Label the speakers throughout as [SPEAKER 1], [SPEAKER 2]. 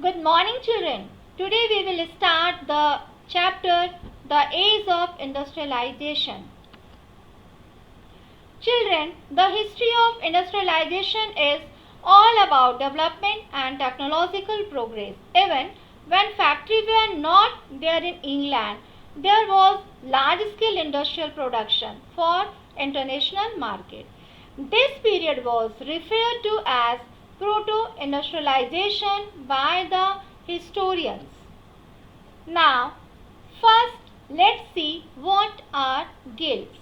[SPEAKER 1] Good morning, children. Today we will start the chapter The Age of Industrialization. Children, the history of industrialization is all about development and technological progress. Even when factories were not there in England, there was large-scale industrial production for international market. This period was referred to as proto-industrialization by the historians. Now, first let's see what are guilds.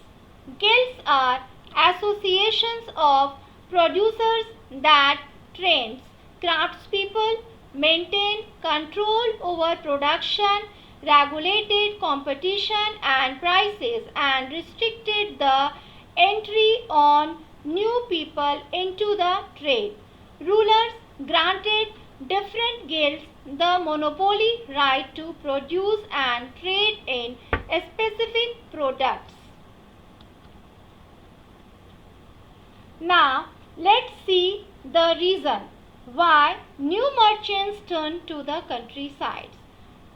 [SPEAKER 1] Guilds are associations of producers that trains craftspeople, maintain control over production, regulated competition and prices, and restricted the entry on new people into the trade. Rulers granted different guilds the monopoly right to produce and trade in specific products. Now, let's see the reason why new merchants turned to the countrysides.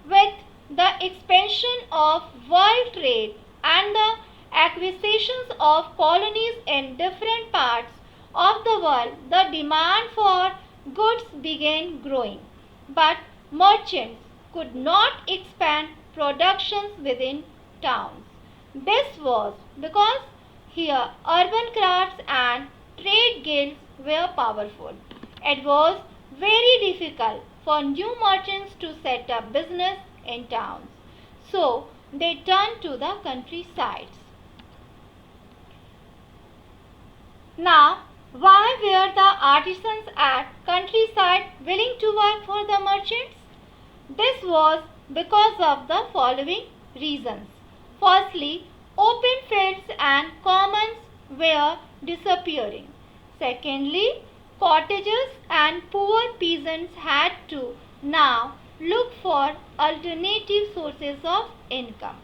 [SPEAKER 1] With the expansion of world trade and the acquisitions of colonies in different parts of the world, the demand for goods began growing. But merchants could not expand productions within towns. This was because here urban crafts and trade guilds were powerful. It was very difficult for new merchants to set up business in towns. So they turned to the countrysides. Now, why were the artisans at countryside willing to work for the merchants? This was because of the following reasons. Firstly, open fields and commons were disappearing. Secondly, cottagers and poor peasants had to now look for alternative sources of income.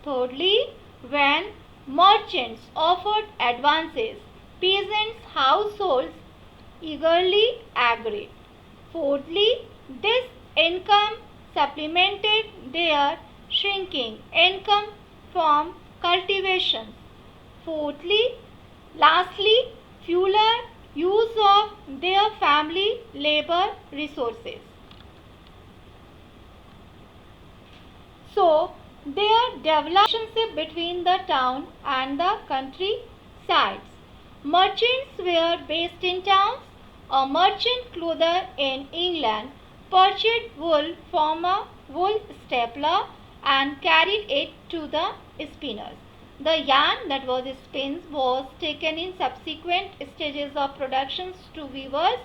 [SPEAKER 1] Thirdly, when merchants offered advances, peasants' households eagerly agreed. Fourthly, this income supplemented their shrinking income from cultivation. Lastly, fuller use of their family labor resources. So, their developed relationship between the town and the country sides. Merchants were based in towns. A merchant clother in England purchased wool from a wool stapler and carried it to the spinners. The yarn that was spun was taken in subsequent stages of productions to weavers,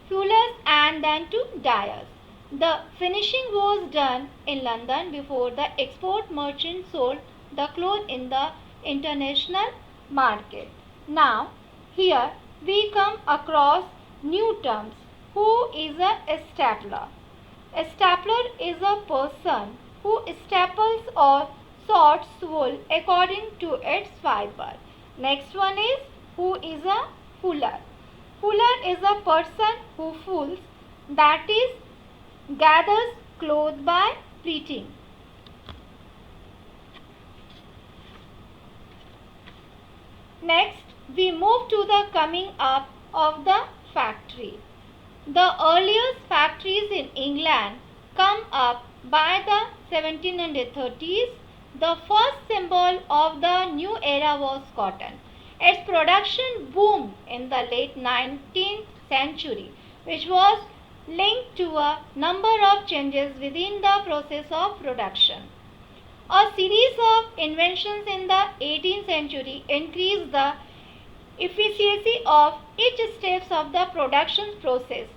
[SPEAKER 1] fullers and then to dyers. The finishing was done in London before the export merchant sold the cloth in the international market. Now, here we come across new terms. Who is a stapler? A stapler is a person who staples or sorts wool according to its fiber. Next one is who is a fuller. Fuller is a person who fulls, that is, gathers cloth by pleating. Next, we move to the coming up of the factory. The earliest factories in England come up by the 1730s. The first symbol of the new era was cotton. Its production boomed in the late 19th century, which was linked to a number of changes within the process of production. A series of inventions in the 18th century increased the efficiency of each step of the production process.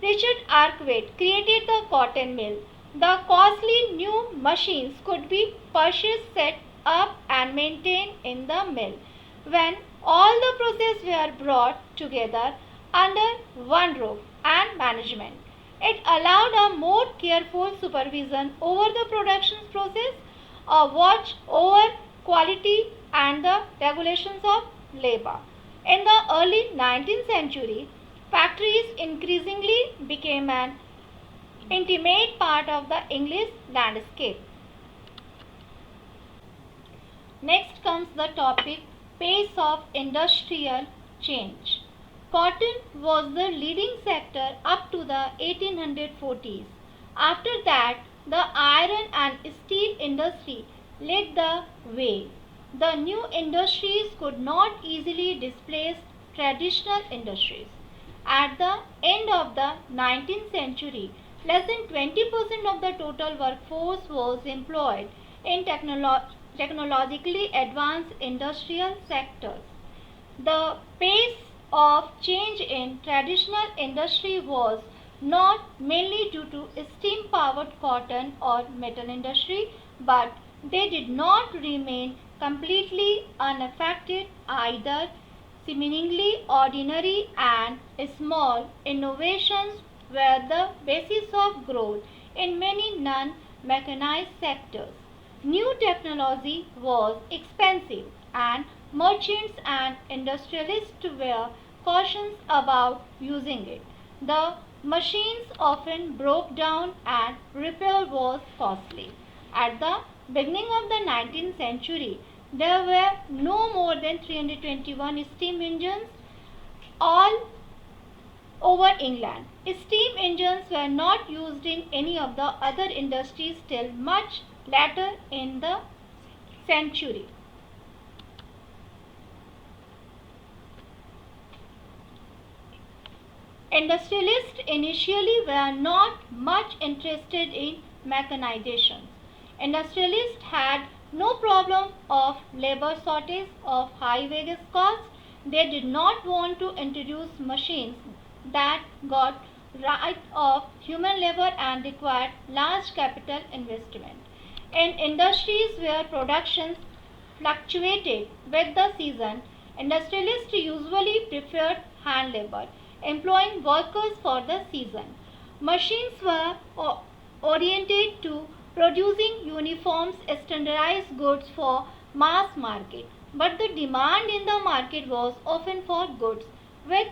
[SPEAKER 1] Richard Arkwright created the cotton mill. The costly new machines could be purchased, set up and maintained in the mill. When all the processes were brought together under one roof and management, it allowed a more careful supervision over the production process, a watch over quality and the regulations of labor. In the early 19th century, factories increasingly became an intimate part of the English landscape. Next comes the topic pace of industrial change. Cotton was the leading sector up to the 1840s. After that, the iron and steel industry led the way. The new industries could not easily displace traditional industries. At the end of the 19th century, less than 20% of the total workforce was employed in technologically advanced industrial sectors. The pace of change in traditional industry was not mainly due to steam powered cotton or metal industry, but they did not remain completely unaffected either. Seemingly ordinary and small innovations were the basis of growth in many non-mechanized sectors. New technology was expensive and merchants and industrialists were cautious about using it. The machines often broke down and repair was costly. At the beginning of the 19th century, there were no more than 321 steam engines all over England. Steam engines were not used in any of the other industries till much later in the century. Industrialists initially were not much interested in mechanization. Industrialists had no problem of labor shortage of high wages costs. They did not want to introduce machines that got rid of human labor and required large capital investment. In industries where production fluctuated with the season, industrialists usually preferred hand labor, employing workers for the season. Machines were oriented to producing uniforms, standardized goods for mass market, but the demand in the market was often for goods with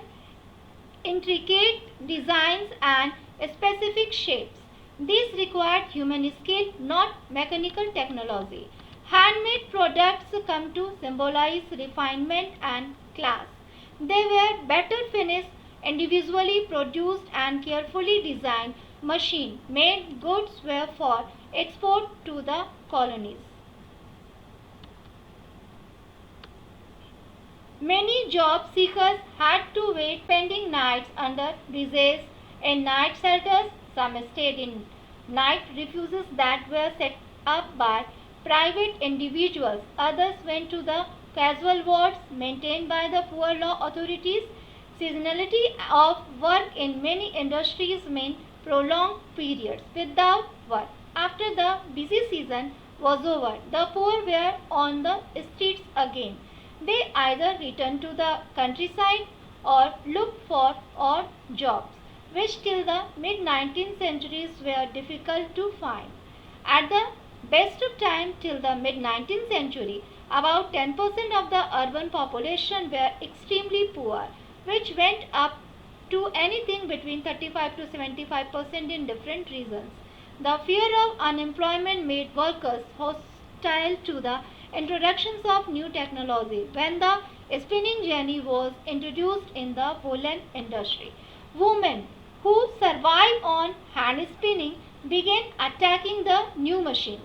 [SPEAKER 1] intricate designs and specific shapes. These required human skill, not mechanical technology. Handmade products come to symbolize refinement and class. They were better finished, individually produced and carefully designed machine made goods were for export to the colonies. Many job seekers had to wait spending nights under bridges in night shelters. Some stayed in night refuges that were set up by private individuals. Others went to the casual wards maintained by the poor law authorities. Seasonality of work in many industries meant prolonged periods without work. After the busy season was over, the poor were on the streets again. They either returned to the countryside or looked for odd jobs, which till the mid 19th centuries were difficult to find. At the best of time till the mid 19th century, about 10% of the urban population were extremely poor, which went up to anything between 35 to 75% in different regions. The fear of unemployment made workers hostile to the introductions of new technology. When the spinning jenny was introduced in the woolen industry, women who survived on hand spinning began attacking the new machines.